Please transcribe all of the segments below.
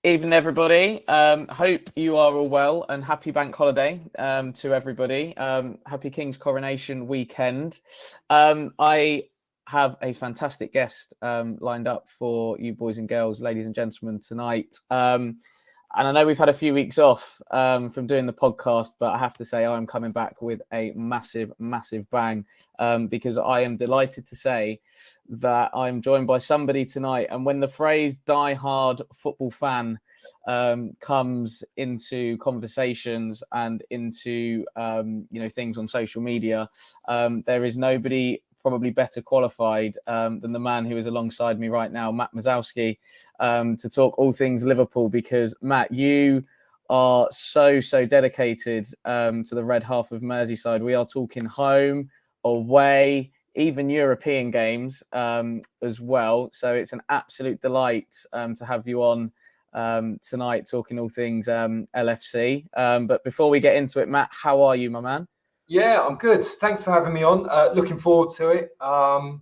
Evening, everybody. Hope you are all well, and happy bank holiday to everybody. Happy King's Coronation weekend. I have a fantastic guest lined up for you boys and girls, ladies and gentlemen, tonight. And I know we've had a few weeks off from doing the podcast, but I have to say I'm coming back with a massive, massive bang because I am delighted to say that I'm joined by somebody tonight. And when the phrase die-hard football fan comes into conversations and into things on social media, there is nobody probably better qualified than the man who is alongside me right now, Matt Myszkowski, to talk all things Liverpool. Because Matt, you are so dedicated to the red half of Merseyside. We are talking home, away, even European games as well. So it's an absolute delight to have you on tonight talking all things LFC. But before we get into it, Matt, how are you, my man? Yeah, I'm good. Thanks for having me on. Looking forward to it. Home,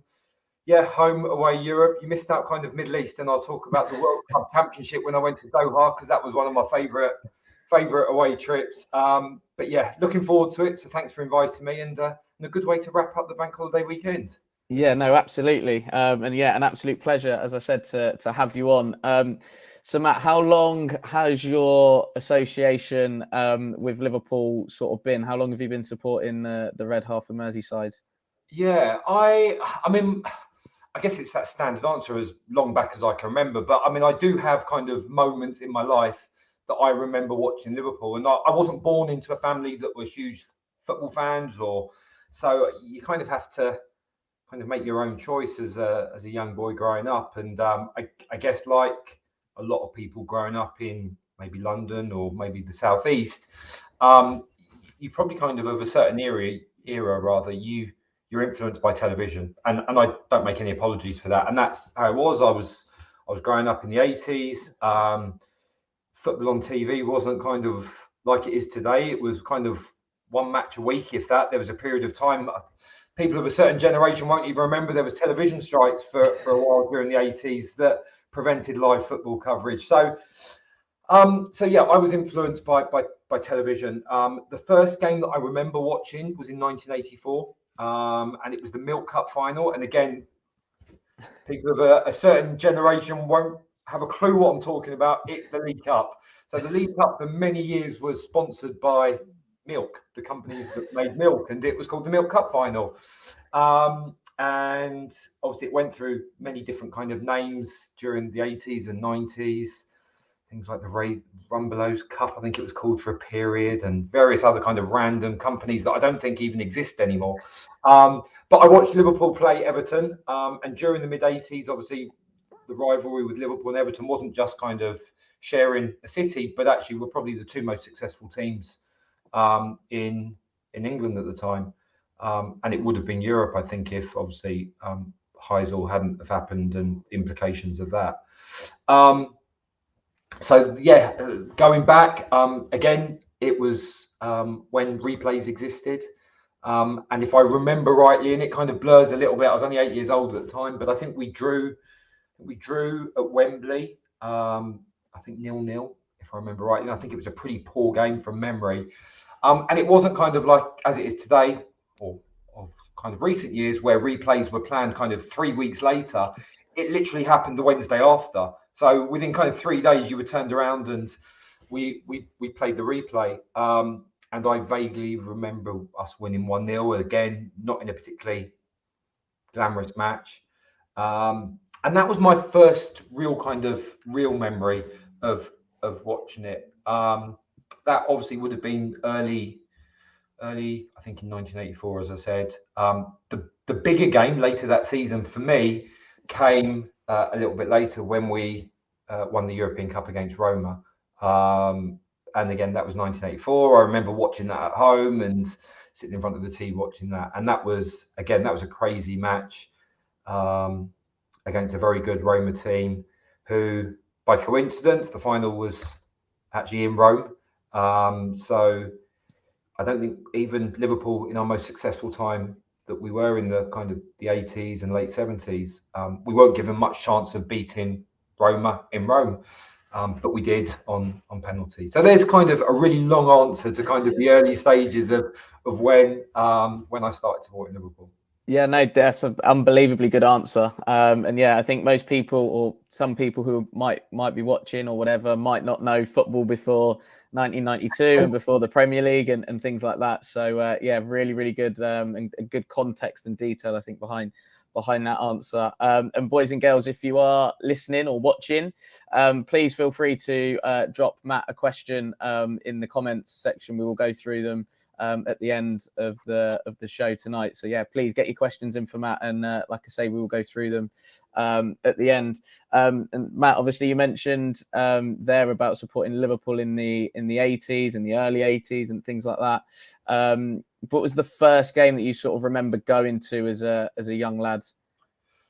away, Europe. You missed out kind of Middle East, and I'll talk about the World Cup Championship when I went to Doha, because that was one of my favourite away trips. But yeah, looking forward to it. So thanks for inviting me, and a good way to wrap up the bank holiday weekend. Yeah, no, absolutely. And yeah, an absolute pleasure, as I said, to have you on. So Matt, how long has your association with Liverpool sort of been? How long have you been supporting the red half of Merseyside? Yeah, I mean, I guess it's that standard answer, as long back as I can remember. But I mean, I do have kind of moments in my life that I remember watching Liverpool, and I wasn't born into a family that were huge football fans, so you kind of have to kind of make your own choice as a young boy growing up. And I guess, like a lot of people growing up in maybe London or maybe the Southeast, you probably kind of a certain era rather, you're influenced by television, and I don't make any apologies for that. And that's how it was. I was growing up in the 80s. Football on TV wasn't kind of like it is today. It was kind of one match a week, if that. There was a period of time, people of a certain generation won't even remember, there was television strikes for a while during the 80s that prevented live football coverage. So yeah, I was influenced by television. The first game that I remember watching was in 1984, and it was the Milk Cup final. And again, people of a certain generation won't have a clue what I'm talking about. It's the League Cup. So the League Cup for many years was sponsored by Milk, the companies that made milk, and it was called the Milk Cup final. And obviously it went through many different kind of names during the 80s and 90s. Things like the Ray Rumbelows Cup, I think it was called, for a period, and various other kind of random companies that I don't think even exist anymore. But I watched Liverpool play Everton, and during the mid-80s, obviously, the rivalry with Liverpool and Everton wasn't just kind of sharing a city, but actually were probably the two most successful teams in England at the time. And it would have been Europe, I think, if obviously Heysel hadn't have happened and the implications of that. So yeah, going back, again, it was when replays existed. And if I remember rightly, and it kind of blurs a little bit, I was only 8 years old at the time, but I think we drew at Wembley, I think 0-0, if I remember rightly. And I think it was a pretty poor game from memory. And it wasn't kind of like as it is today, or of kind of recent years, where replays were planned kind of 3 weeks later. It literally happened the Wednesday after. So within kind of 3 days, you were turned around and we played the replay. And I vaguely remember us winning 1-0, again, not in a particularly glamorous match. And that was my first real memory of watching it. That obviously would have been early, I think in 1984, as I said. The bigger game later that season for me came a little bit later when we won the European Cup against Roma. And again, that was 1984. I remember watching that at home and sitting in front of the TV watching that. And that was a crazy match against a very good Roma team who, by coincidence, the final was actually in Rome. So I don't think even Liverpool, in our most successful time that we were in the kind of the 80s and late 70s, we weren't given much chance of beating Roma in Rome. but we did on penalty. So there's kind of a really long answer to kind of the early stages of when I started supporting Liverpool. Yeah, no, that's an unbelievably good answer. And yeah, I think most people, or some people who might be watching or whatever, might not know football before 1992 and before the Premier League and things like that. So yeah, really good and good context and detail, I think, behind that answer. And boys and girls, if you are listening or watching, please feel free to drop Matt a question in the comments section. We will go through them at the end of the show tonight. So yeah, please get your questions in for Matt, and like I say, we will go through them at the end. And Matt, obviously you mentioned there about supporting Liverpool in the 80s, in the early 80s and things like that. What was the first game that you sort of remember going to as a young lad?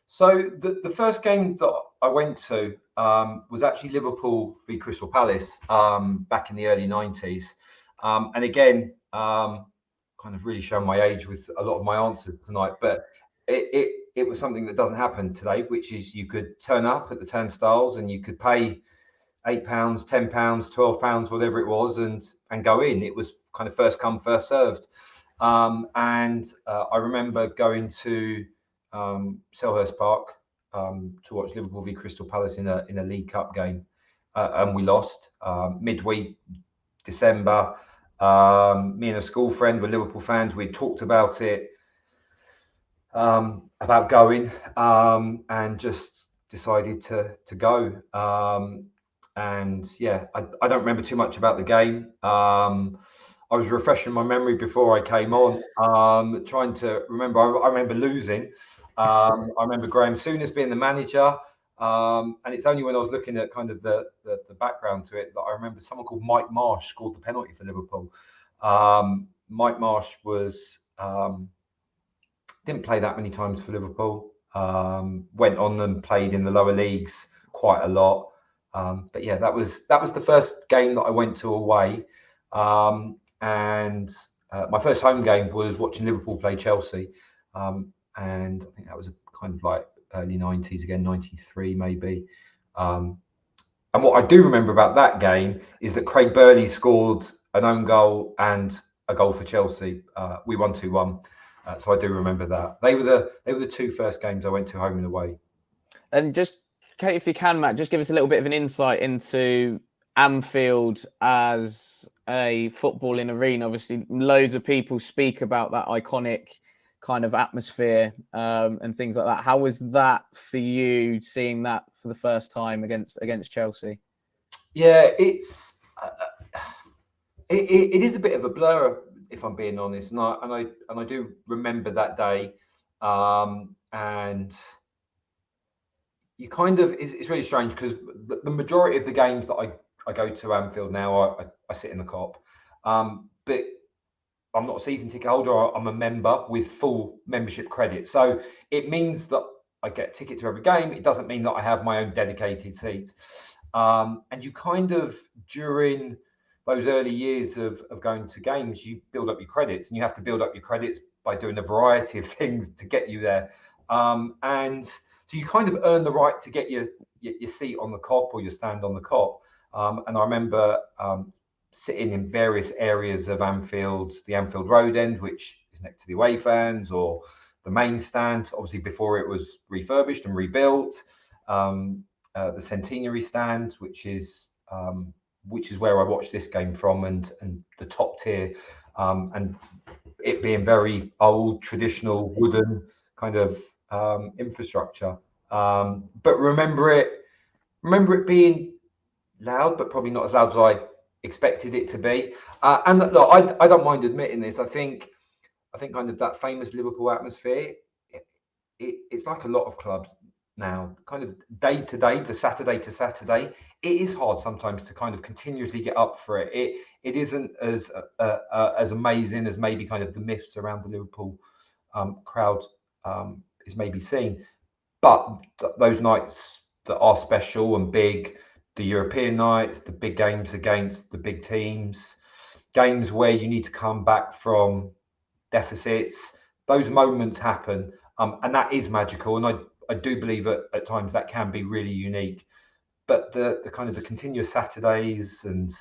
So the first game that I went to was actually Liverpool v Crystal Palace back in the early 90s. And again, kind of really showing my age with a lot of my answers tonight, but it was something that doesn't happen today, which is you could turn up at the turnstiles and you could pay £8, £10, £12, whatever it was, and go in. It was kind of first come, first served. And I remember going to Selhurst Park to watch Liverpool v Crystal Palace in a League Cup game, and we lost midweek December. Me and a school friend were Liverpool fans. We talked about it, about going, and just decided to go. And yeah, I don't remember too much about the game. I was refreshing my memory before I came on, trying to remember. I remember losing. I remember Graham Souness being the manager. And it's only when I was looking at kind of the background to it that I remember someone called Mike Marsh scored the penalty for Liverpool. Mike Marsh didn't play that many times for Liverpool. Went on and played in the lower leagues quite a lot. But yeah, that was the first game that I went to away. And my first home game was watching Liverpool play Chelsea. And I think that was kind of like early 90s again, 93 maybe. And what I do remember about that game is that Craig Burley scored an own goal and a goal for Chelsea. We won 2-1. So I do remember that. They were the two first games I went to, home and away. And just, if you can, Matt, just give us a little bit of an insight into Anfield as a footballing arena. Obviously, loads of people speak about that iconic kind of atmosphere and things like that. How was that for you, seeing that for the first time against Chelsea? Yeah, it is a bit of a blur, if I'm being honest, and I do remember that day, and you kind of, it's really strange because the majority of the games that I go to Anfield now, I sit in the Kop, but I'm not a season ticket holder. I'm a member with full membership credit. So it means that I get a ticket to every game. It doesn't mean that I have my own dedicated seat. And you kind of, during those early years of going to games, you build up your credits, and you have to build up your credits by doing a variety of things to get you there. And so you kind of earn the right to get your seat on the Kop or your stand on the Kop. And I remember sitting in various areas of Anfield, the Anfield Road end, which is next to the away fans, or the main stand, obviously before it was refurbished and rebuilt. The Centenary stand, which is where I watched this game from, and the top tier, and it being very old, traditional, wooden kind of infrastructure. But remember it being loud, but probably not as loud as I expected it to be. And look, I don't mind admitting this. I think kind of that famous Liverpool atmosphere, it's like a lot of clubs now, kind of day to day, the Saturday to Saturday. It is hard sometimes to kind of continuously get up for it. It isn't as amazing as maybe kind of the myths around the Liverpool crowd is maybe seen. But those nights that are special and big, the European nights, the big games against the big teams, games where you need to come back from deficits, those moments happen, and that is magical. And I do believe at times that can be really unique. but the kind of the continuous Saturdays, and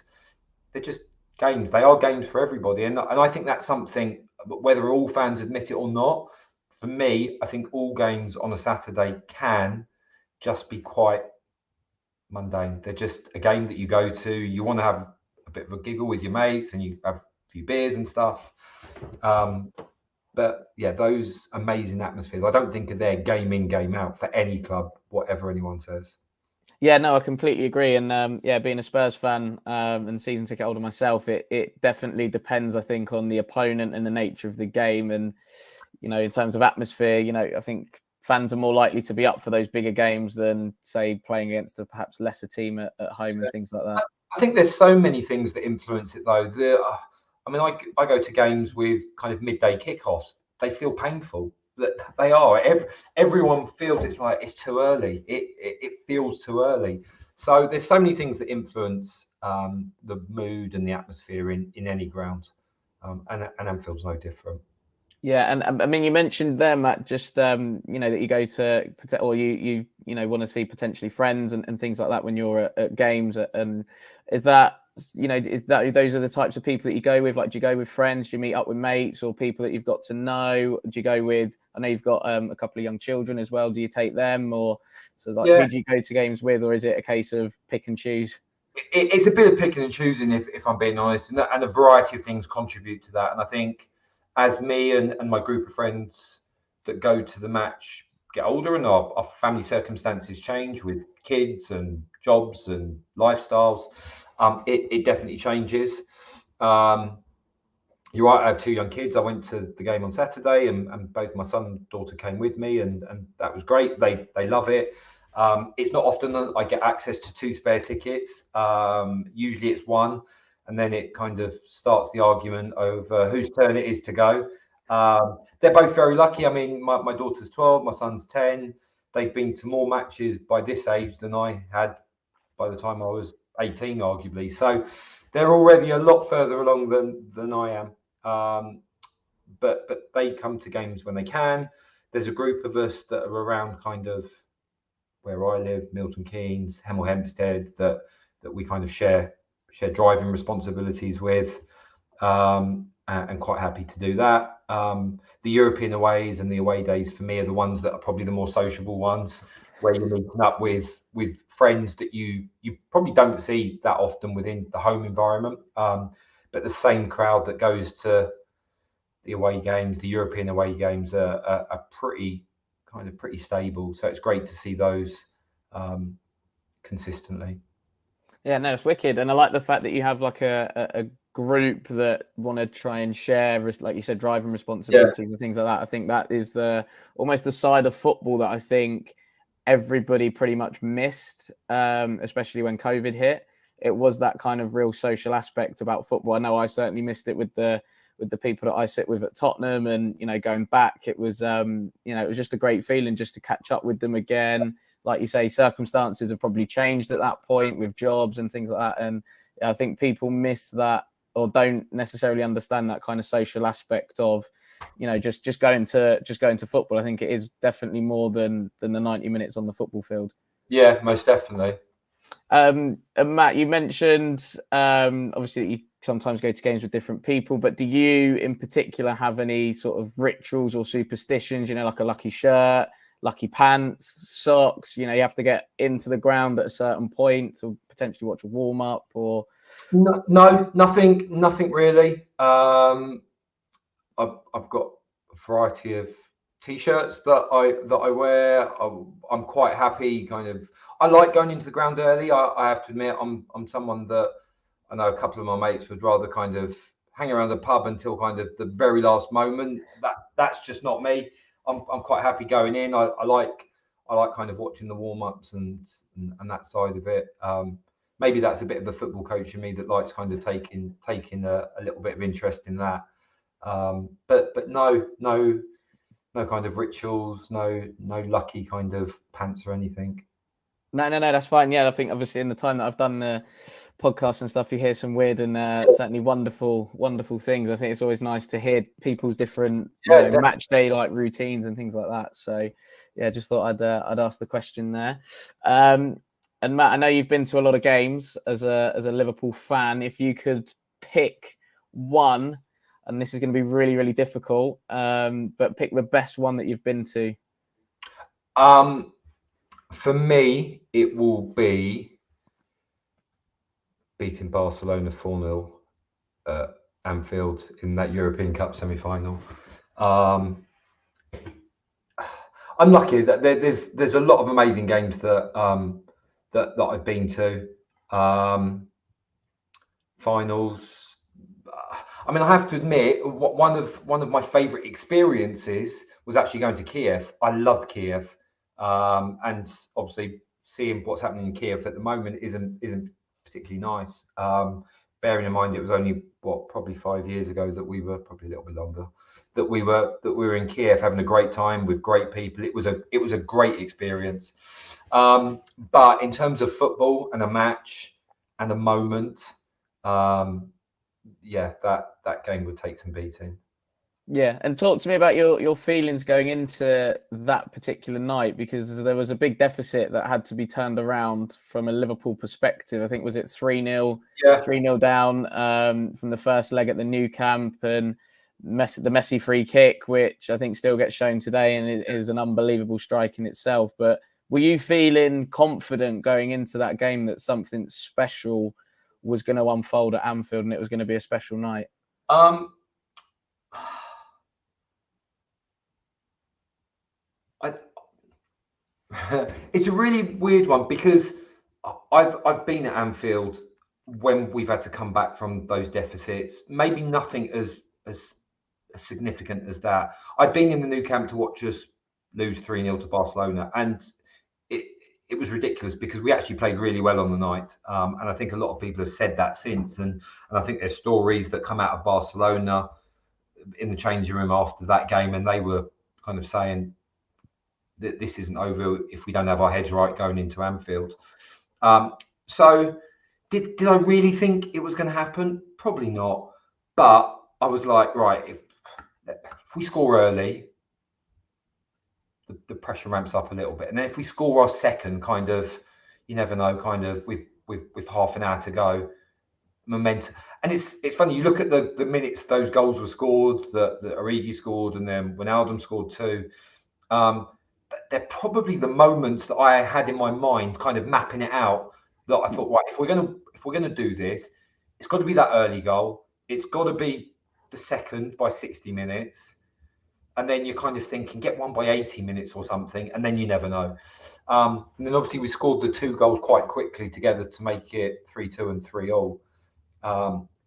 they're just games. They are games for everybody, and I think that's something, whether all fans admit it or not. For me, I think all games on a Saturday can just be quite mundane. They're just a game that you go to. You want to have a bit of a giggle with your mates, and you have a few beers and stuff. But yeah, those amazing atmospheres, I don't think are there game in, game out for any club, whatever anyone says. Yeah, no, I completely agree. And yeah, being a Spurs fan and season ticket holder myself, it definitely depends, I think, on the opponent and the nature of the game. And, you know, in terms of atmosphere, you know, I think fans are more likely to be up for those bigger games than, say, playing against a perhaps lesser team at home and things like that. I think there's so many things that influence it, though. I mean, I go to games with kind of midday kickoffs. They feel painful. They are. Everyone feels it's like it's too early. It feels too early. So there's so many things that influence the mood and the atmosphere in any ground, and Anfield's no different. Yeah, and I mean, you mentioned there, Matt, just you know, that you go to, or you know, want to see potentially friends and things like that when you're at games. And is that, you know, those are the types of people that you go with? Like, do you go with friends? Do you meet up with mates or people that you've got to know? Do you go with? I know you've got a couple of young children as well. Do you take them, or so like who do you go to games with, or is it a case of pick and choose? It's a bit of picking and choosing, if I'm being honest, and a variety of things contribute to that. And I think as me and my group of friends that go to the match get older and our family circumstances change with kids and jobs and lifestyles, it definitely changes. You're right, I have 2 young kids. I went to the game on Saturday, and both my son and daughter came with me, and that was great. They love it. It's not often that I get access to 2 spare tickets. Usually it's 1, and then it kind of starts the argument over whose turn it is to go. They're both very lucky. I mean, my daughter's 12, my son's 10. They've been to more matches by this age than I had by the time I was 18, arguably. So they're already a lot further along than I am. But they come to games when they can. There's a group of us that are around kind of where I live, Milton Keynes, Hemel Hempstead, that we kind of share driving responsibilities with, and quite happy to do that. The European aways and the away days for me are the ones that are probably the more sociable ones, where you're meeting up with friends that you probably don't see that often within the home environment. But the same crowd that goes to the away games, the European away games, are pretty stable. So it's great to see those consistently. Yeah, no, it's wicked. And I like the fact that you have like a group that want to try and share, like you said, driving responsibilities and things like that. I think that is almost the side of football that I think everybody pretty much missed, especially when COVID hit. It was that kind of real social aspect about football. I know I certainly missed it with the people that I sit with at Tottenham, and, you know, going back, it was, you know, it was just a great feeling just to catch up with them again. Like you say, circumstances have probably changed at that point with jobs and things like that. And I think people miss that, or don't necessarily understand that kind of social aspect of, you know, just going to football. I think it is definitely more than the 90 minutes on the football field. Yeah, most definitely. And Matt, you mentioned obviously that you sometimes go to games with different people, but do you in particular have any sort of rituals or superstitions, you know, like a lucky shirt, lucky pants, socks? You know, you have to get into the ground at a certain point or potentially watch a warm up, or no, nothing really. I've got a variety of t-shirts that I wear. I'm quite happy. I like going into the ground early. I have to admit, I'm someone that, I know a couple of my mates would rather kind of hang around the pub until kind of the very last moment. That's just not me. I'm quite happy going in. I like kind of watching the warm-ups and that side of it. Maybe that's a bit of the football coach in me that likes kind of taking a little bit of interest in that. But no kind of rituals, no lucky kind of pants or anything. No, that's fine. Yeah, I think obviously in the time that I've done the podcast and stuff, you hear some weird and certainly wonderful things. I think it's always nice to hear people's different match day like routines and things like that. So yeah, just thought I'd ask the question there. And Matt, I know you've been to a lot of games as a Liverpool fan. If you could pick one, and this is going to be really, really difficult, but pick the best one that you've been to. For me, it will be beating Barcelona 4-0 at Anfield in that European Cup semi-final. I'm lucky that there's a lot of amazing games that I've been to. Finals. I mean, I have to admit, one of my favourite experiences was actually going to Kiev. I loved Kiev, and obviously seeing what's happening in Kiev at the moment isn't particularly nice. Bearing in mind it was only probably 5 years ago that we were, probably a little bit longer, that we were in Kiev having a great time with great people. It was a great experience. But in terms of football and a match and a moment, yeah, that game would take some beating. Yeah, and talk to me about your feelings going into that particular night, because there was a big deficit that had to be turned around from a Liverpool perspective. I think, was it 3-0? Yeah. 3-0 down from the first leg at the Nou Camp, and the Messi free kick, which I think still gets shown today and it is an unbelievable strike in itself. But were you feeling confident going into that game that something special was going to unfold at Anfield and it was going to be a special night? It's a really weird one, because I've been at Anfield when we've had to come back from those deficits. Maybe nothing as significant as that. I'd been in the Nou Camp to watch us lose 3-0 to Barcelona, and it was ridiculous because we actually played really well on the night. And I think a lot of people have said that since. And I think there's stories that come out of Barcelona in the changing room after that game, and they were kind of saying that this isn't over if we don't have our heads right going into Anfield. So did I really think it was going to happen? Probably not. But I was like, right, if we score early, the pressure ramps up a little bit. And then if we score our second, kind of, you never know, kind of with half an hour to go, momentum. And it's funny, you look at the minutes those goals were scored, that Origi scored, and then Wijnaldum scored too. They're probably the moments that I had in my mind, kind of mapping it out, that I thought, right, if we're gonna do this, it's got to be that early goal. It's got to be the second by 60 minutes. And then you're kind of thinking, get one by 80 minutes or something, and then you never know. And then obviously we scored the 2 goals quite quickly together to make it 3-2 and 3-0.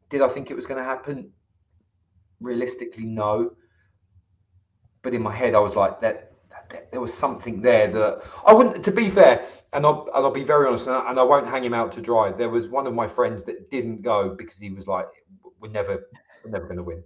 Did I think it was going to happen? Realistically, no. But in my head, I was like, that there was something there that I wouldn't. To be fair, and I'll be very honest, and I won't hang him out to dry. There was one of my friends that didn't go because he was like, we're never going to win.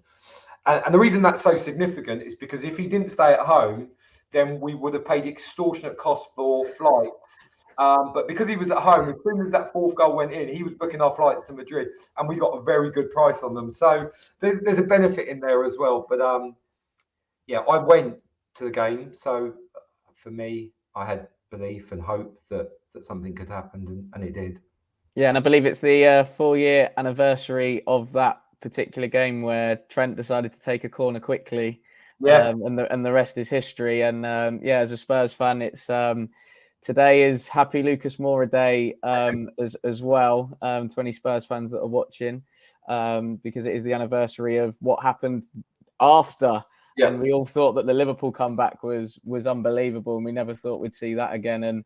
And the reason that's so significant is because if he didn't stay at home, then we would have paid extortionate costs for flights. But because he was at home, as soon as that 4th goal went in, he was booking our flights to Madrid, and we got a very good price on them. So there's a benefit in there as well. But yeah, I went to the game. So for me, I had belief and hope that something could happen, and it did. Yeah, and I believe it's the 4-year anniversary of that particular game where Trent decided to take a corner quickly. Yeah. And the rest is history. And yeah, as a Spurs fan, it's today is Happy Lucas Moura Day as well to any Spurs fans that are watching, because it is the anniversary of what happened after. Yeah. And we all thought that the Liverpool comeback was unbelievable, and we never thought we'd see that again. And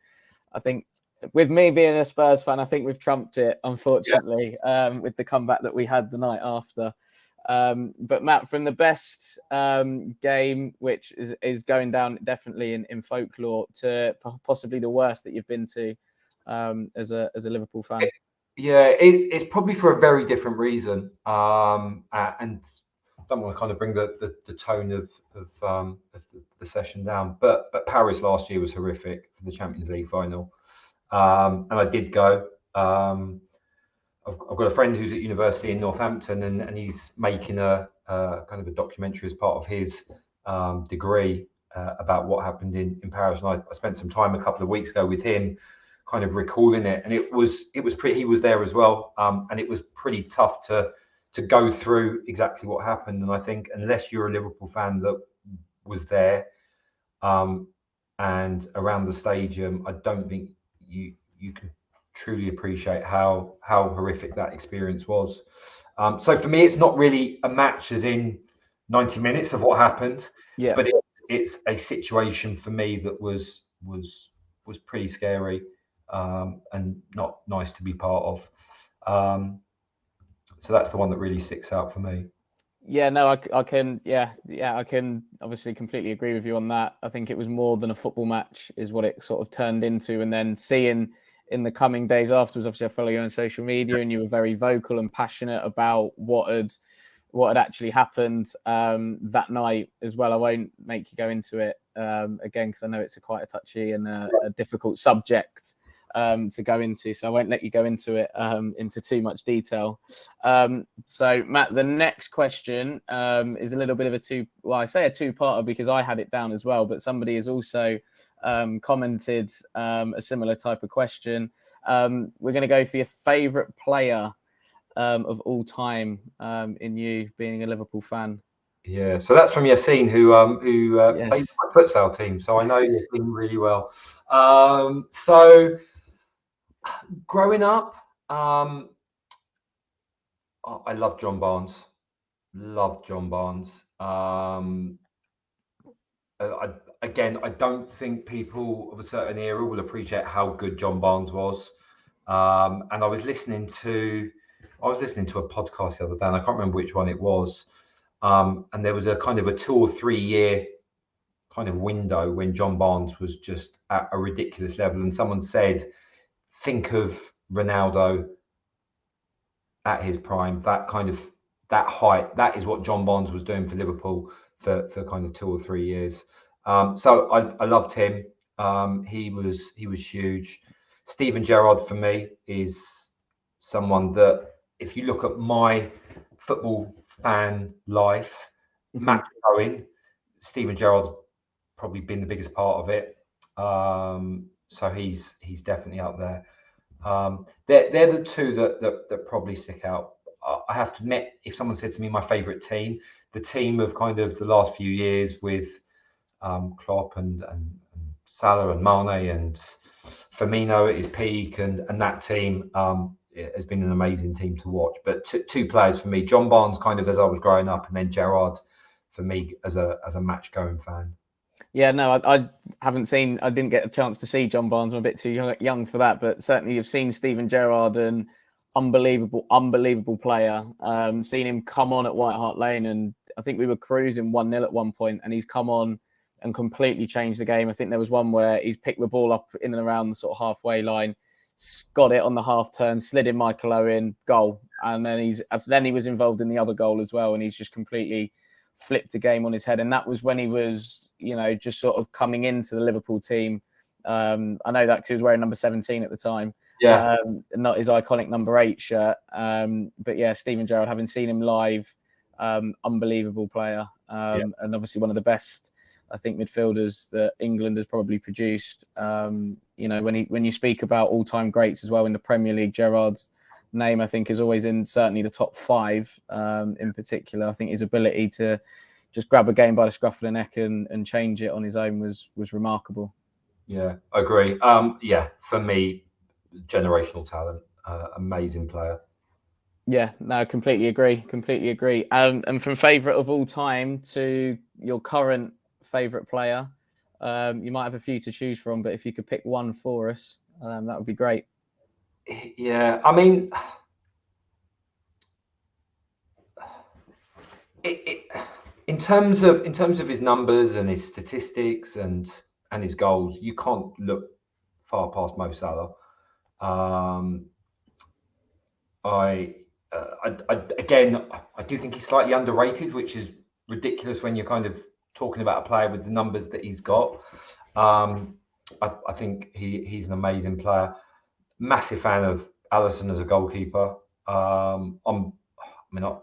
I think, with me being a Spurs fan, I think we've trumped it, unfortunately, with the comeback that we had the night after. But Matt, from the best game, which is going down definitely in folklore, to possibly the worst that you've been to as a Liverpool fan. Yeah, it's probably for a very different reason, and I don't want to kind of bring the tone of the session down, but Paris last year was horrific for the Champions League final. And I did go. I've got a friend who's at university in Northampton, and he's making a kind of a documentary as part of his degree about what happened in Paris. And I spent some time a couple of weeks ago with him, kind of recalling it, and it was pretty. He was there as well, and it was pretty tough to go through exactly what happened. And I think unless you're a Liverpool fan that was there and around the stadium, I don't think you can truly appreciate how horrific that experience was. So for me, it's not really a match as in 90 minutes of what happened, but it's a situation for me that was pretty scary and not nice to be part of. So that's the one that really sticks out for me. Yeah, no, I can obviously completely agree with you on that. I think it was more than a football match is what it sort of turned into. And then seeing in the coming days afterwards, obviously I follow you on social media and you were very vocal and passionate about what had actually happened that night as well. I won't make you go into it again, because I know it's quite a touchy and a difficult subject to go into, so I won't let you go into it into too much detail. So Matt, the next question is a little bit of a two-parter because I had it down as well, but somebody has also commented a similar type of question. We're going to go for your favourite player of all time in you being a Liverpool fan. Yeah, so that's from Yassine, who plays for my futsal team, so I know Yassine really well. So growing up, I love John Barnes. I don't think people of a certain era will appreciate how good John Barnes was. And I was listening to a podcast the other day, and I can't remember which one it was. And there was a kind of a 2 or 3 year kind of window when John Barnes was just at a ridiculous level. And someone said, think of Ronaldo at his prime, that height. That is what John Barnes was doing for Liverpool for kind of 2 or 3 years. So I loved him. He was huge. Steven Gerrard for me is someone that, if you look at my football fan life, match going, Steven Gerrard's probably been the biggest part of it. So he's definitely up there. They're the two that probably stick out. I have to admit, if someone said to me my favourite team, the team of kind of the last few years with Klopp and Salah and Mane and Firmino at his peak, and that team it has been an amazing team to watch. But two players for me, John Barnes kind of as I was growing up, and then Gerrard for me as a match going fan. Yeah, no, I didn't get a chance to see John Barnes. I'm a bit too young for that, but certainly you've seen Steven Gerrard, and unbelievable player. Seen him come on at White Hart Lane, and I think we were cruising 1-0 at one point, and he's come on and completely changed the game. I think there was one where he's picked the ball up in and around the sort of halfway line, got it on the half turn, slid in Michael Owen, goal. And then he was involved in the other goal as well, and he's just completely flipped the game on his head. And that was when he was, just sort of coming into the Liverpool team. I know that because he was wearing number 17 at the time. Yeah. Not his iconic number 8 shirt. But yeah, Steven Gerrard, having seen him live, unbelievable player. And obviously one of the best, I think, midfielders that England has probably produced. When you speak about all-time greats as well in the Premier League, Gerrard's name, I think, is always in certainly the top 5 in particular. I think his ability to just grab a game by the scruff of the neck and change it on his own was remarkable. Yeah, I agree. For me, generational talent, amazing player. Yeah, no, completely agree. And from favourite of all time to your current favourite player, you might have a few to choose from, but if you could pick one for us, that would be great. Yeah, I mean, in terms of his numbers and his statistics and his goals, you can't look far past Mo Salah. I do think he's slightly underrated, which is ridiculous when you're kind of talking about a player with the numbers that he's got. I think he's an amazing player. Massive fan of Alisson as a goalkeeper. I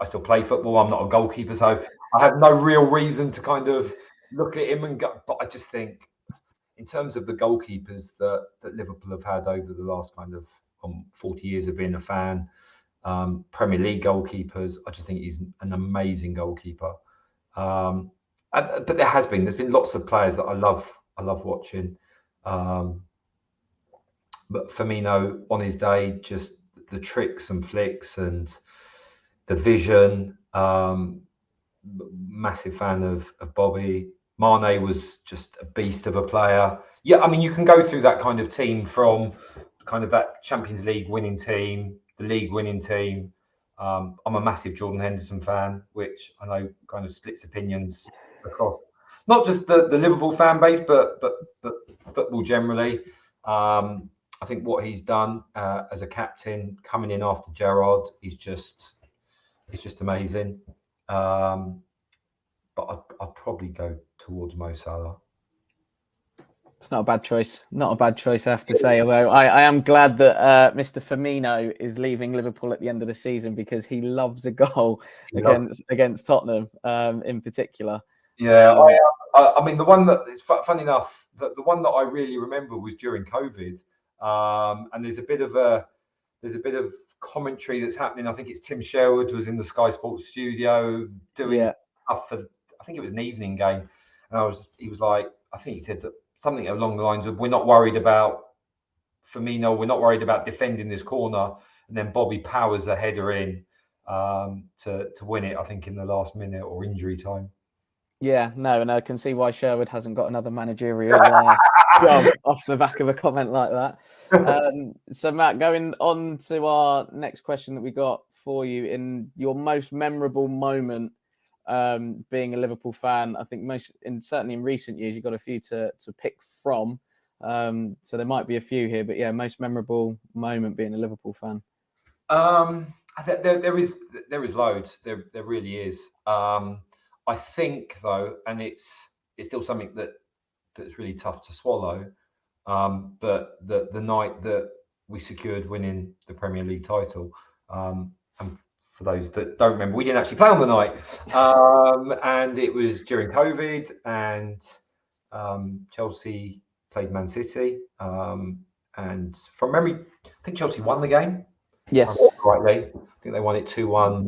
still play football. I'm not a goalkeeper, so I have no real reason to kind of look at him and go. But I just think, in terms of the goalkeepers that Liverpool have had over the last kind of 40 years of being a fan, Premier League goalkeepers, I just think he's an amazing goalkeeper. But there's been lots of players that I love watching. But Firmino on his day, just the tricks and flicks and the vision. Massive fan of Bobby. Mane was just a beast of a player. Yeah, I mean, you can go through that kind of team from kind of that Champions League winning team, the league winning team. I'm a massive Jordan Henderson fan, which I know kind of splits opinions across not just the Liverpool fan base, but football generally. I think what he's done as a captain, coming in after Gerrard, is just amazing. But I'd probably go towards Mo Salah. It's not a bad choice. Not a bad choice, I have to say. Although I am glad that Mr. Firmino is leaving Liverpool at the end of the season, because he loves a goal against Tottenham in particular. Yeah, I mean, the one that it's funny enough, the one that I really remember was during COVID, and there's a bit of commentary that's happening. I think it's Tim Sherwood was in the Sky Sports studio doing stuff for, I think it was an evening game, and he was like, I think he said that something along the lines of, we're not worried about Firmino, we're not worried about defending this corner, and then Bobby powers a header in to win it, I think in the last minute or injury time. Yeah, no, and I can see why Sherwood hasn't got another managerial job off the back of a comment like that. So, Matt, going on to our next question that we got for you, in your most memorable moment being a Liverpool fan, I think certainly in recent years, you've got a few to pick from. So there might be a few here, but yeah, most memorable moment being a Liverpool fan. There is loads. There really is. I think though, and it's still something that's really tough to swallow. But the night that we secured winning the Premier League title, and for those that don't remember, we didn't actually play on the night, and it was during COVID, and Chelsea played Man City, and from memory, I think Chelsea won the game. Yes, rightly. I think they won it 2-1,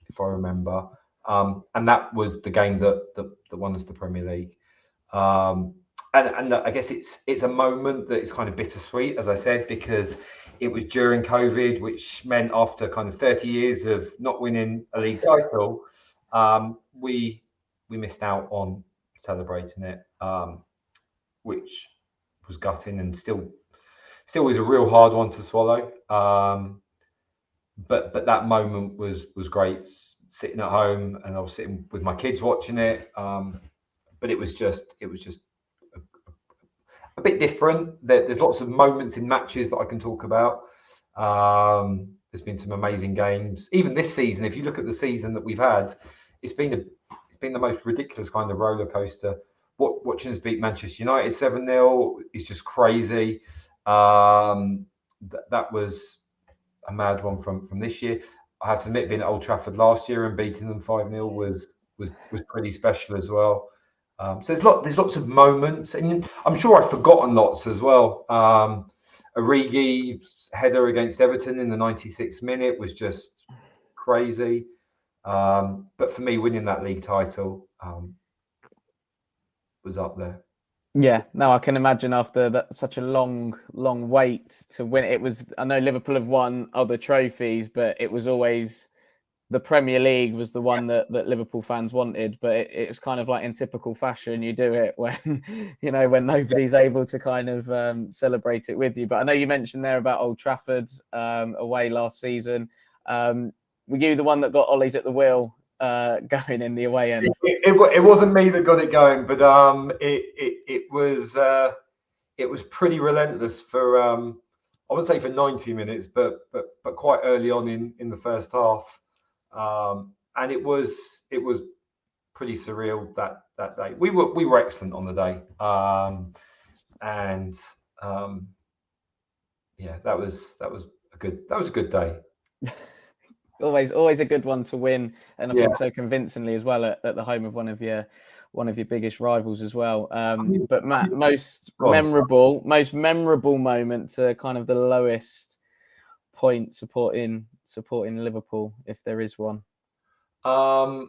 if I remember. And that was the game that won us the Premier League. And I guess it's a moment that is kind of bittersweet, as I said, because it was during COVID, which meant after kind of 30 years of not winning a league title, we missed out on celebrating it, which was gutting and still is a real hard one to swallow. But that moment was great, sitting at home, and I was sitting with my kids watching it. But it was just a bit different. There's lots of moments in matches that I can talk about. There's been some amazing games. Even this season, if you look at the season that we've had, it's been the most ridiculous kind of roller coaster. Watching us beat Manchester United 7-0 is just crazy. That was a mad one from this year. I have to admit, being at Old Trafford last year and beating them 5-0 was pretty special as well. So there's lots of moments, and I'm sure I've forgotten lots as well. Origi's header against Everton in the 96th minute was just crazy. But for me, winning that league title was up there. Yeah, no, I can imagine after such a long wait to win. It was, I know Liverpool have won other trophies, but it was always the Premier League was the one that Liverpool fans wanted. But it was kind of like in typical fashion, you do it when, when nobody's able to kind of celebrate it with you. But I know you mentioned there about Old Trafford away last season. Were you the one that got Ollie's at the wheel going in the away end? It wasn't me that got it going, but it was pretty relentless for I wouldn't say for 90 minutes, but quite early on in the first half, and it was pretty surreal that day. We were excellent on the day, and yeah, that was a good day. always a good one to win, and I Yeah. think so convincingly as well at the home of one of your biggest rivals as well. But Matt, most memorable moment to kind of the lowest point supporting Liverpool, if there is one. I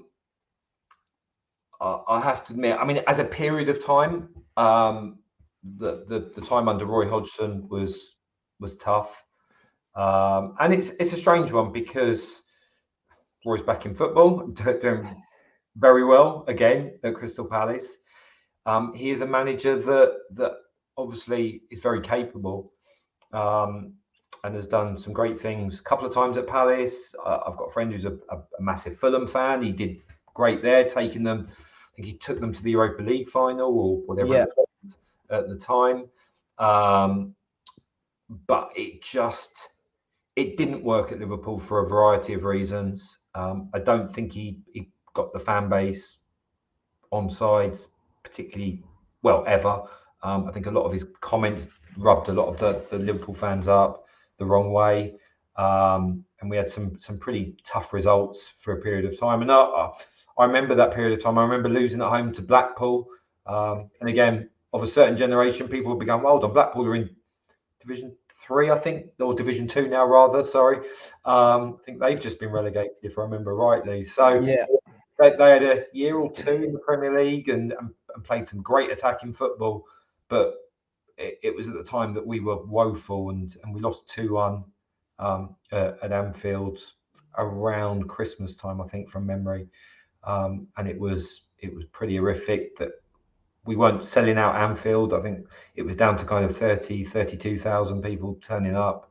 have to admit, I mean, as a period of time, the time under Roy Hodgson was tough, and it's a strange one because Roy's back in football, doing very well again at Crystal Palace. He is a manager that obviously is very capable, and has done some great things a couple of times at Palace. I've got a friend who's a massive Fulham fan. He did great there, taking them. I think he took them to the Europa League final or whatever it was at the time. But it didn't work at Liverpool for a variety of reasons. I don't think he got the fan base on sides particularly well ever. I think a lot of his comments rubbed a lot of the Liverpool fans up the wrong way. And we had some pretty tough results for a period of time. And I remember that period of time. I remember losing at home to Blackpool. And again, of a certain generation, people would be going, well done, Blackpool are in Division 3, I think, or Division 2 now, rather. Sorry. I think they've just been relegated, if I remember rightly. So they had a year or two in the Premier League and played some great attacking football. But it was at the time that we were woeful and we lost 2-1 at Anfield around Christmas time, I think, from memory. And it was pretty horrific that we weren't selling out Anfield. I think it was down to kind of 32,000 people turning up.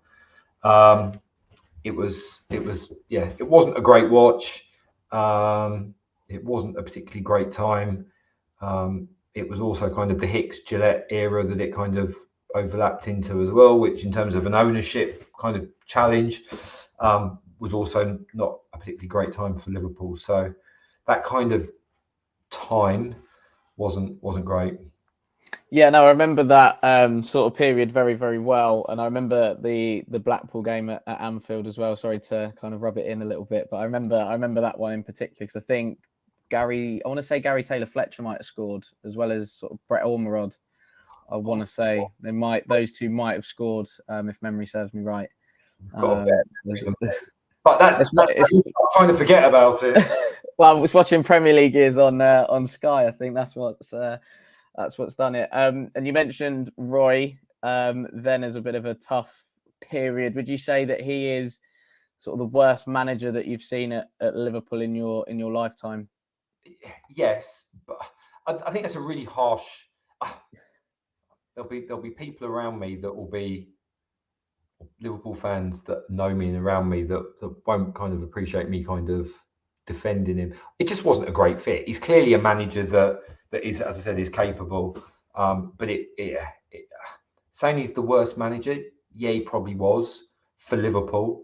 It wasn't a great watch. It wasn't a particularly great time. It was also kind of the Hicks-Gillette era that it kind of overlapped into as well, which in terms of an ownership kind of challenge was also not a particularly great time for Liverpool. So that kind of time wasn't great. Yeah, no, I remember that sort of period very, very well, and I remember the Blackpool game at Anfield as well. Sorry to kind of rub it in a little bit, but I remember that one in particular because I think Gary Taylor-Fletcher might have scored as well as sort of Brett Ormerod. I want to say those two might have scored if memory serves me right. But that's I'm trying to forget about it. Well, I was watching Premier League years on Sky. I think that's what's done it. And you mentioned Roy then as a bit of a tough period. Would you say that he is sort of the worst manager that you've seen at Liverpool in your lifetime? Yes, but I think that's a really harsh. There'll be people around me that will be Liverpool fans that know me and around me that won't kind of appreciate me kind of defending him. It just wasn't a great fit. He's clearly a manager that is, as I said, is capable. But saying he's the worst manager, yeah, he probably was for Liverpool.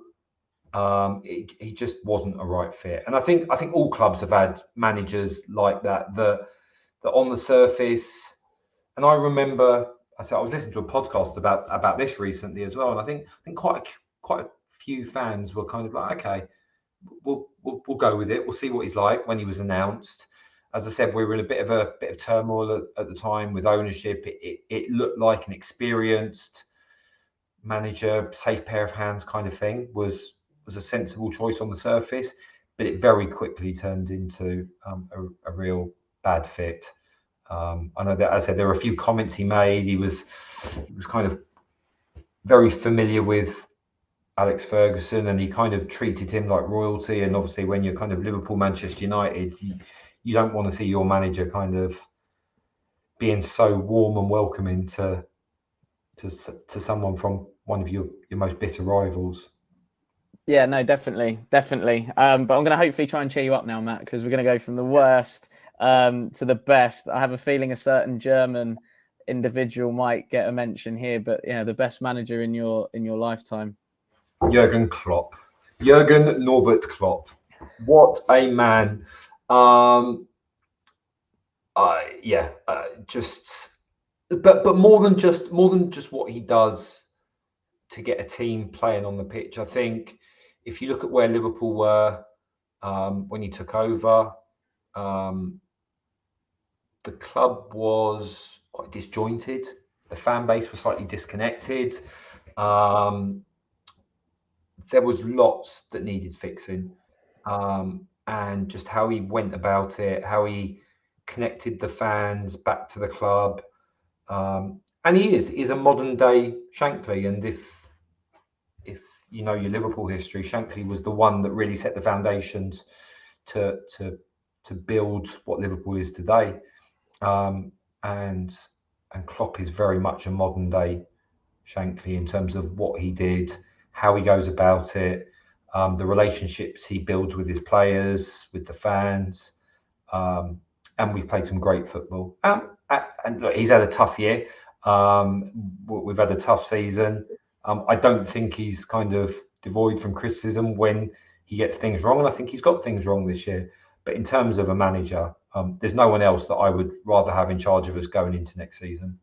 He just wasn't a right fit. And I think all clubs have had managers like that on the surface. And I remember I was listening to a podcast about this recently as well, and I think quite a few fans were kind of like, okay, we'll go with it. We'll see what he's like when he was announced. As I said, we were in a bit of turmoil at the time with ownership. It looked like an experienced manager, safe pair of hands kind of thing was a sensible choice on the surface, but it very quickly turned into a real bad fit. I know that, as I said, there were a few comments he made. He was kind of very familiar with Alex Ferguson, and he kind of treated him like royalty. And obviously, when you're kind of Liverpool, Manchester United, you don't want to see your manager kind of being so warm and welcoming to someone from one of your most bitter rivals. Yeah, no, definitely. But I'm going to hopefully try and cheer you up now, Matt, because we're going to go from the worst to the best. I have a feeling a certain German individual might get a mention here, but yeah, the best manager in your lifetime. Jurgen Klopp. Jurgen Norbert Klopp. What a man. But more than just what he does to get a team playing on the pitch, I think if you look at where Liverpool were when he took over, the club was quite disjointed. The fan base was slightly disconnected. There was lots that needed fixing, and just how he went about it, how he connected the fans back to the club. And he's a modern day Shankly. And if you know your Liverpool history, Shankly was the one that really set the foundations to build what Liverpool is today. And Klopp is very much a modern day Shankly in terms of what he did, how he goes about it, the relationships he builds with his players, with the fans. And we've played some great football. And look, he's had a tough year. We've had a tough season. I don't think he's kind of devoid from criticism when he gets things wrong. And I think he's got things wrong this year. But in terms of a manager, there's no one else that I would rather have in charge of us going into next season.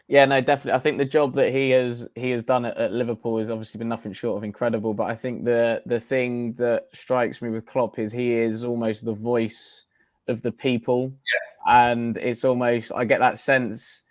Yeah, no, definitely. I think the job that he has done at Liverpool has obviously been nothing short of incredible. But I think the thing that strikes me with Klopp is he is almost the voice of the people. Yeah. And it's almost, I get that sense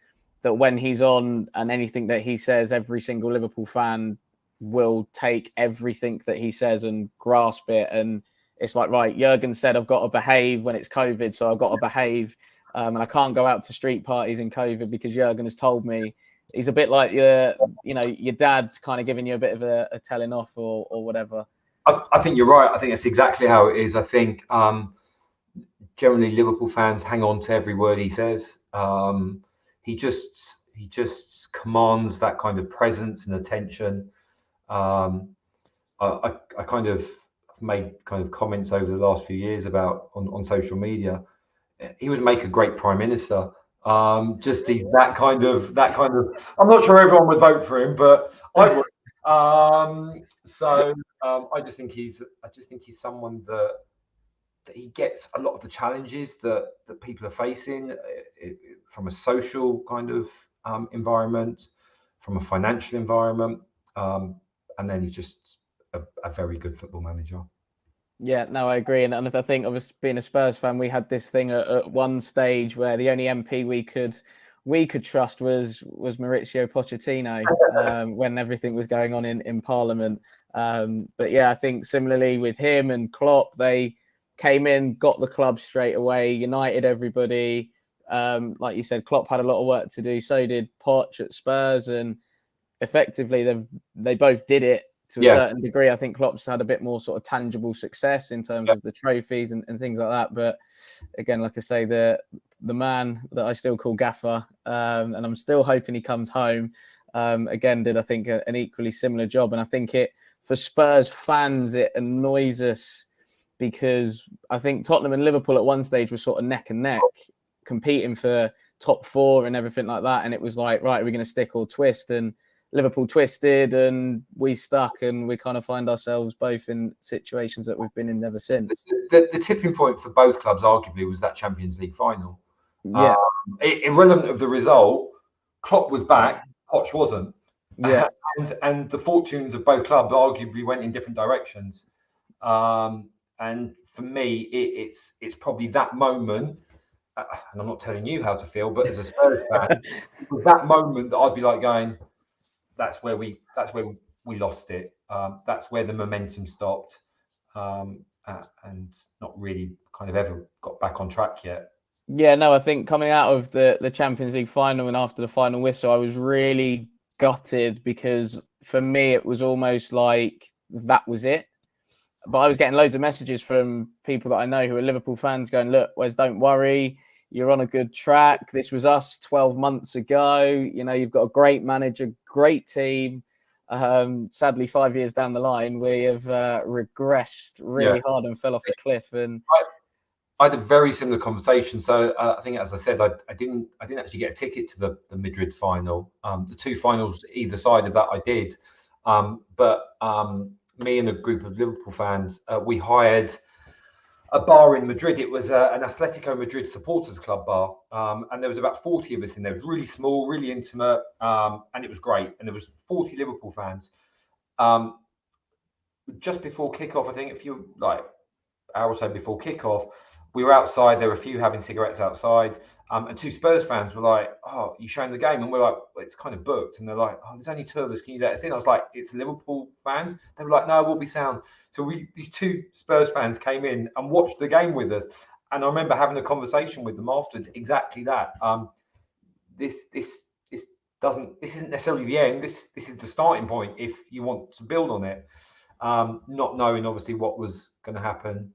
that when he's on and anything that he says, every single Liverpool fan will take everything that he says and grasp it. And it's like, right, Jurgen said, I've got to behave when it's COVID, so I've got to behave. And I can't go out to street parties in COVID because Jurgen has told me. He's a bit like your dad's kind of giving you a bit of a telling off or whatever. I think you're right. I think that's exactly how it is. I think generally Liverpool fans hang on to every word he says. He just commands that kind of presence and attention. I kind of made kind of comments over the last few years about on social media. He would make a great prime minister. He's that kind of. I'm not sure everyone would vote for him, but I would. I just think he's someone that he gets a lot of the challenges that people are facing from a social kind of environment, from a financial environment, and then he's just a very good football manager. Yeah, no, I agree. And I think, obviously, being a Spurs fan, we had this thing at one stage where the only MP we could trust was Mauricio Pochettino when everything was going on in Parliament. But yeah, I think similarly with him and Klopp, they came in, got the club straight away, united everybody. Like you said, Klopp had a lot of work to do. So did Poch at Spurs, and effectively they both did it. To a certain degree. I think Klopp's had a bit more sort of tangible success in terms of the trophies and things like that. But again, like I say, the man that I still call Gaffer, and I'm still hoping he comes home, again, did, I think, an equally similar job. And I think for Spurs fans, it annoys us because I think Tottenham and Liverpool at one stage were sort of neck and neck, competing for top four and everything like that. And it was like, right, are we going to stick or twist? And Liverpool twisted and we stuck, and we kind of find ourselves both in situations that we've been in ever since. The tipping point for both clubs, arguably, was that Champions League final. Yeah. Irrelevant of the result, Klopp was back, Poch wasn't. Yeah. And the fortunes of both clubs arguably went in different directions. And for me, it's probably that moment, and I'm not telling you how to feel, but as a Spurs fan, it was that moment that I'd be like going, that's where we lost it. That's where the momentum stopped, and not really kind of ever got back on track yet. Yeah, no, I think coming out of the Champions League final and after the final whistle, I was really gutted because for me it was almost like that was it. But I was getting loads of messages from people that I know who are Liverpool fans going, "Look, Wes, don't worry. You're on a good track. This was us 12 months ago. You know, you've got a great manager, great team. Sadly, 5 years down the line, we have regressed really hard and fell off a cliff." And I had a very similar conversation. So I think, as I said, I didn't actually get a ticket to the Madrid final. The two finals either side of that I did. But me and a group of Liverpool fans, we hired a bar in Madrid. It was an Atletico Madrid supporters club bar, and there was about 40 of us in there. It was really small, really intimate, and it was great. And there was 40 Liverpool fans. just before kickoff, I think, if you like hour or so before kickoff, we were outside. There were a few having cigarettes outside, and two Spurs fans were like, "Oh, you showing the game?" And we're like, well, "It's kind of booked." And they're like, "Oh, there's only two of us. Can you let us in?" I was like, "It's Liverpool fans." They were like, "No, we'll be sound." So these two Spurs fans came in and watched the game with us, and I remember having a conversation with them afterwards. Exactly that. This isn't necessarily the end. This is the starting point if you want to build on it. Not knowing obviously what was going to happen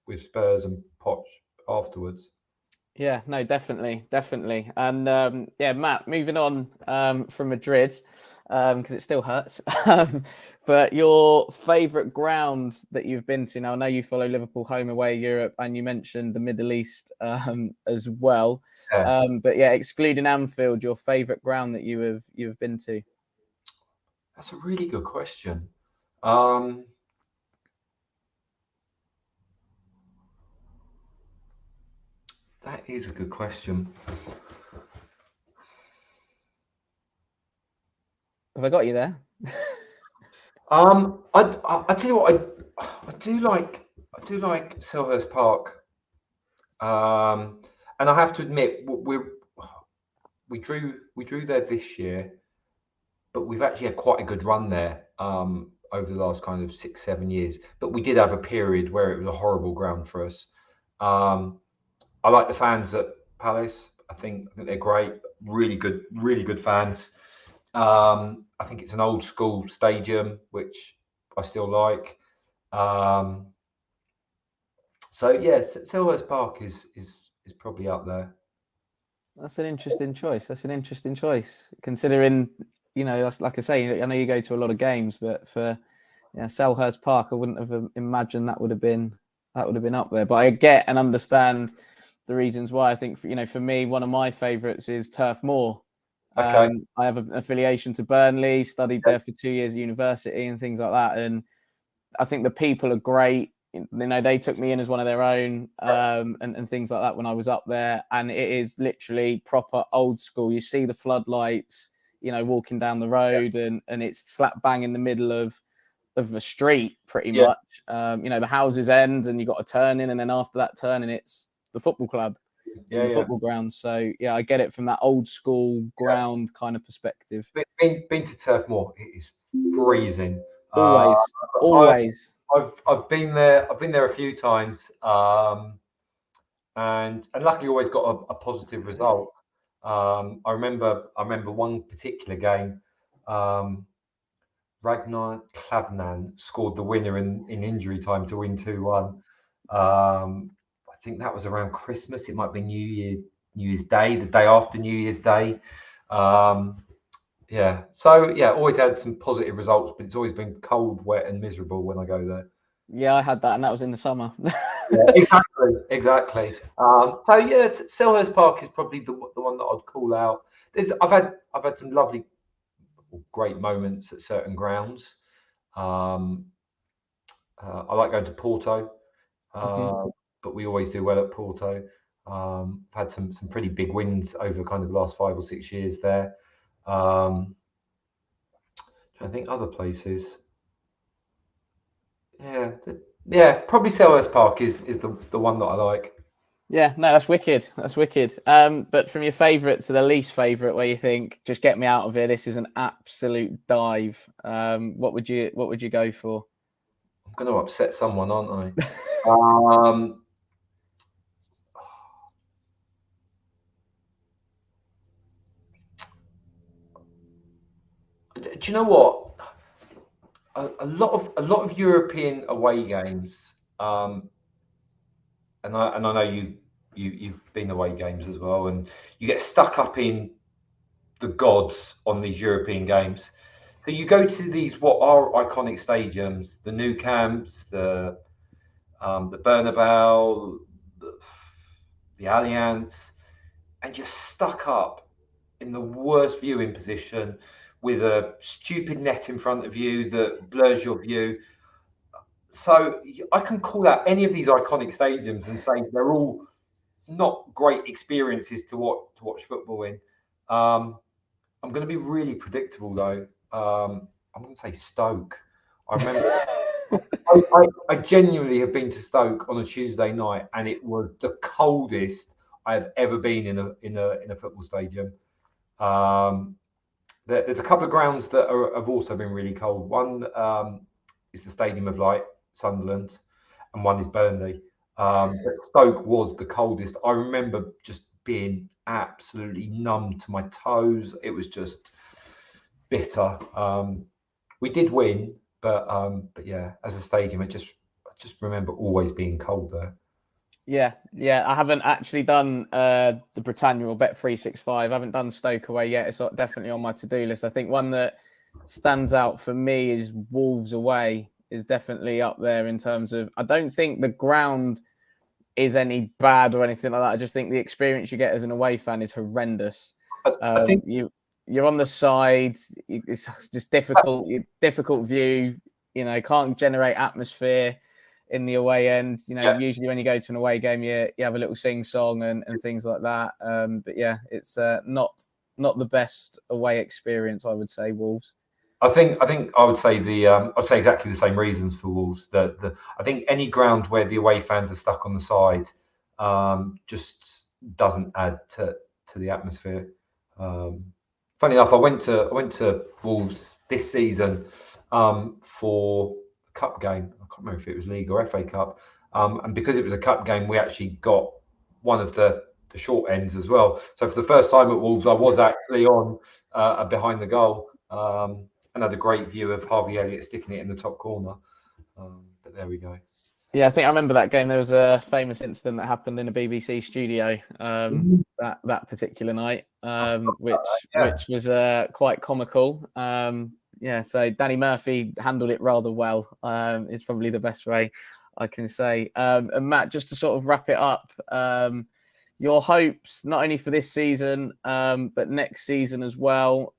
with Spurs and Poch afterwards. Yeah, no, definitely. And yeah, Matt, moving on from Madrid, because it still hurts. But your favourite ground that you've been to? Now, I know you follow Liverpool home, away, Europe, and you mentioned the Middle East as well. Yeah. But yeah, excluding Anfield, your favourite ground that you've been to? That's a really good question. That is a good question. Have I got you there? I tell you what, I do like Selhurst Park. And I have to admit, we drew there this year, but we've actually had quite a good run there over the last kind of 6-7 years. But we did have a period where it was a horrible ground for us. I like the fans at Palace. I think they're great. Really good fans. I think it's an old school stadium, which I still like. So yes, Selhurst Park is probably up there. That's an interesting choice. Considering, like I say, I know you go to a lot of games, but for Selhurst Park, I wouldn't have imagined that would have been up there. But I get and understand the reasons why. I think for me, one of my favourites is Turf Moor. Okay. I have an affiliation to Burnley, studied there for 2 years at university and things like that, and I think the people are great. They took me in as one of their own, and things like that when I was up there. And it is literally proper old school. You see the floodlights, walking down the road, and it's slap bang in the middle of a street, pretty much. The houses end, and you got to turn in, and then after that turning, it's the football club, the football ground. So yeah, I get it from that old school ground kind of perspective. Been to Turf Moor. It is freezing. Always. I've been there. I've been there a few times, and luckily always got a positive result. I remember one particular game. Ragnar Klavnan scored the winner in injury time to win 2-1. I think that was around Christmas. It might be New Year's Day, the day after New Year's Day. Yeah. So yeah, always had some positive results, but it's always been cold, wet, and miserable when I go there. Yeah, I had that, and that was in the summer. Exactly. So yes, Selhurst Park is probably the one that I'd call out. I've had some lovely, great moments at certain grounds. I like going to Porto, but we always do well at Porto. Had some pretty big wins over kind of the last 5 or 6 years there. I think other places. Yeah, probably Selhurst Park is the one that I like. Yeah, no, that's wicked. But from your favourite to the least favourite, where you think, just get me out of here, this is an absolute dive. What would you go for? I'm going to upset someone, aren't I? Do you know what? A lot of European away games, and I know you've been away games as well, and you get stuck up in the gods on these European games. So you go to these what are iconic stadiums, the Nou Camps, the Bernabeu, the Allianz, and you're stuck up in the worst viewing position with a stupid net in front of you that blurs your view. So I can call out any of these iconic stadiums and say they're all not great experiences to watch football in. I'm going to be really predictable though. I'm going to say Stoke. I remember. I genuinely have been to Stoke on a Tuesday night, and it was the coldest I have ever been in a football stadium. There's a couple of grounds that have also been really cold. One is the Stadium of Light, Sunderland, and one is Burnley. But Stoke was the coldest. I remember just being absolutely numb to my toes. It was just bitter. We did win, but yeah, as a stadium, I just remember always being cold there. Yeah. I haven't actually done the Britannia or Bet365. I haven't done Stoke away yet. It's definitely on my to-do list. I think one that stands out for me is Wolves away is definitely up there in terms of, I don't think the ground is any bad or anything like that. I just think the experience you get as an away fan is horrendous. I think you're on the side. It's just difficult view. Can't generate atmosphere in the away end. Usually when you go to an away game, you have a little sing song and things like that. But yeah, it's not the best away experience, I would say. Wolves. I think I would say I'd say exactly the same reasons for Wolves. I think any ground where the away fans are stuck on the side just doesn't add to the atmosphere. Funny enough, I went to Wolves this season for a cup game. I can't remember if it was League or FA Cup. And because it was a cup game, we actually got one of the short ends as well. So for the first time at Wolves, I was actually on behind the goal. And had a great view of Harvey Elliott sticking it in the top corner. But there we go. Yeah, I think I remember that game. There was a famous incident that happened in a BBC studio that particular night, which was quite comical. So Danny Murphy handled it rather well. Is probably the best way I can say. And Matt, just to sort of wrap it up, your hopes not only for this season but next season as well.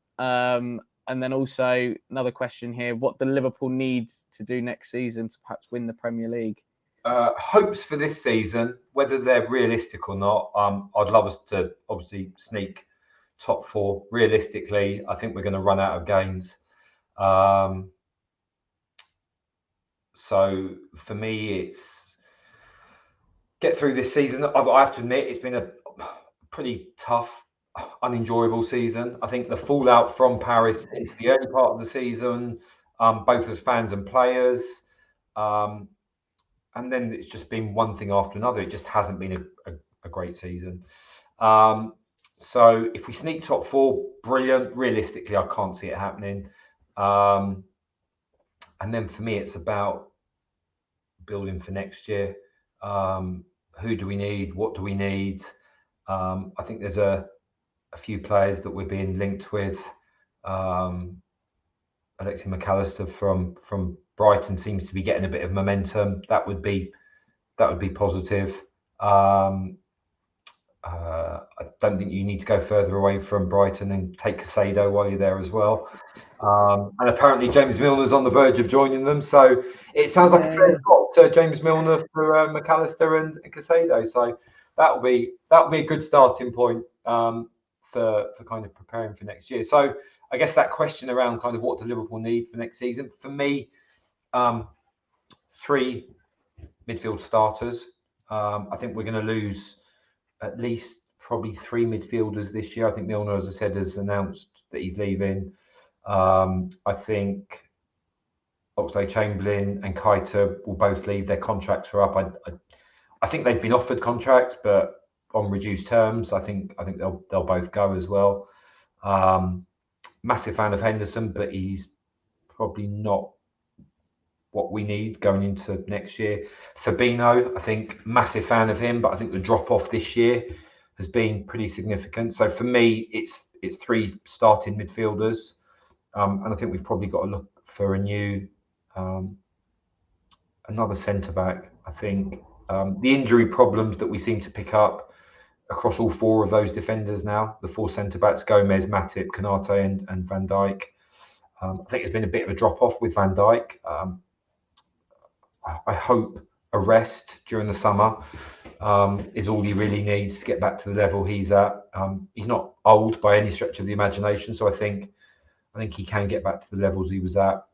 And then also another question here: what do Liverpool need to do next season to perhaps win the Premier League? Hopes for this season, whether they're realistic or not, I'd love us to obviously sneak top four. Realistically, I think we're going to run out of games. So for me, it's get through this season. I have to admit, it's been a pretty tough, unenjoyable season. I think the fallout from Paris into the early part of the season, both as fans and players, and then it's just been one thing after another. It just hasn't been a great season. So if we sneak top four, brilliant. Realistically, I can't see it happening. And then for me, it's about building for next year. Who do we need? What do we need? I think there's a few players that we're being linked with. Alexi McAllister from Brighton seems to be getting a bit of momentum. That would be positive. I don't think you need to go further away from Brighton and take Casado while you're there as well. And apparently James Milner's on the verge of joining them. So it sounds like a fair spot, James Milner for McAllister and Casado. So that'll be a good starting point for kind of preparing for next year. So I guess that question around kind of what do Liverpool need for next season, for me, 3 midfield starters. I think we're going to lose at least probably 3 midfielders this year. I think Milner, as I said, has announced that he's leaving. I think Oxlade-Chamberlain and Keita will both leave. Their contracts are up. I think they've been offered contracts, but on reduced terms. I think they'll both go as well. Massive fan of Henderson, but he's probably not what we need going into next year. Fabinho, I think massive fan of him, but I think the drop off this year has been pretty significant. So for me, it's 3 starting midfielders, and I think we've probably got to look for a new another centre back. I think the injury problems that we seem to pick up across all 4 of those defenders now, the 4 centre backs, Gomez, Matip, Konate and Van Dijk. I think there's been a bit of a drop off with Van Dijk. I hope a rest during the summer is all he really needs to get back to the level he's at. He's not old by any stretch of the imagination, so I think he can get back to the levels he was at.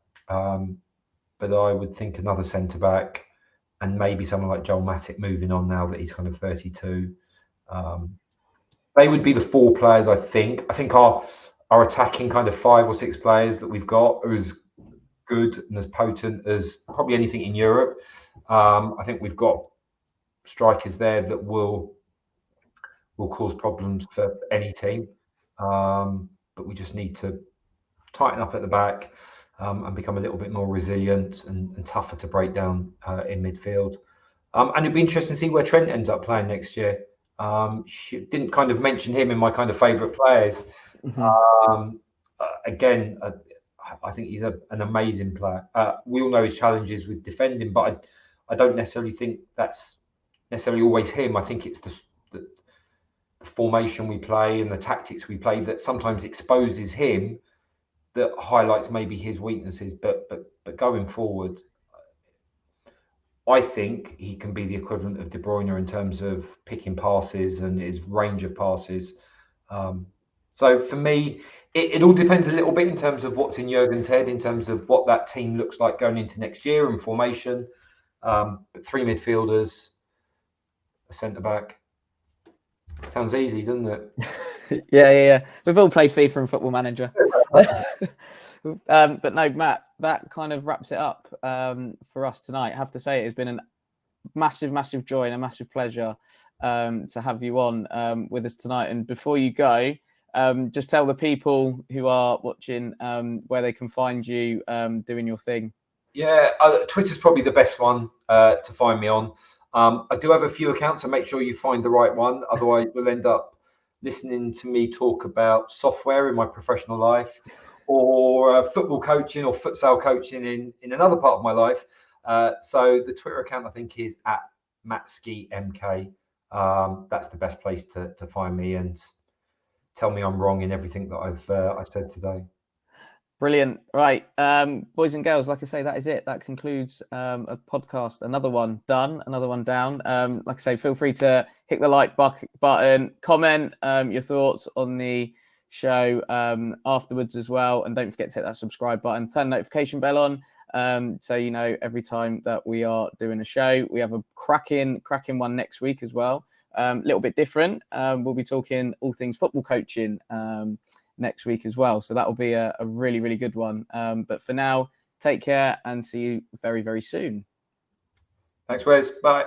but I would think another centre back, and maybe someone like Joel Matip moving on now that he's kind of 32. They would be the 4 players, I think. I think our attacking kind of 5 or 6 players that we've got are as good and as potent as probably anything in Europe. I think we've got strikers there that will cause problems for any team. But we just need to tighten up at the back and become a little bit more resilient and tougher to break down in midfield. And it'd be interesting to see where Trent ends up playing next year. Didn't kind of mention him in my kind of favourite players. Again, I think he's an amazing player. We all know his challenges with defending, but I don't necessarily think that's necessarily always him. I think it's the formation we play and the tactics we play that sometimes exposes him, that highlights maybe his weaknesses. But going forward, I think he can be the equivalent of De Bruyne in terms of picking passes and his range of passes. So for me, it all depends a little bit in terms of what's in Jurgen's head, in terms of what that team looks like going into next year and formation. But 3 midfielders, a centre back. Sounds easy, doesn't it? Yeah. We've all played FIFA and Football Manager. But no, Matt, that kind of wraps it up for us tonight. I have to say, it has been a massive joy and a massive pleasure to have you on with us tonight. And before you go, just tell the people who are watching where they can find you doing your thing. Yeah, Twitter's probably the best one to find me on. I do have a few accounts, so make sure you find the right one. Otherwise, you'll end up listening to me talk about software in my professional life, or football coaching or futsal coaching in another part of my life. So the Twitter account, I think, is at MyszkowskiMK. That's the best place to find me and tell me I'm wrong in everything that I've said today. Brilliant. Right. Boys and girls, like I say, that is it. That concludes a podcast. Another one done, another one down. Like I say, feel free to hit the like button, comment your thoughts on the show afterwards as well. And don't forget to hit that subscribe button, turn the notification bell on so you know every time that we are doing a show. We have a cracking one next week as well. A little bit different. We'll be talking all things football coaching next week as well. So that will be a really good one. But for now, take care and see you very soon. Thanks, Wes. Bye.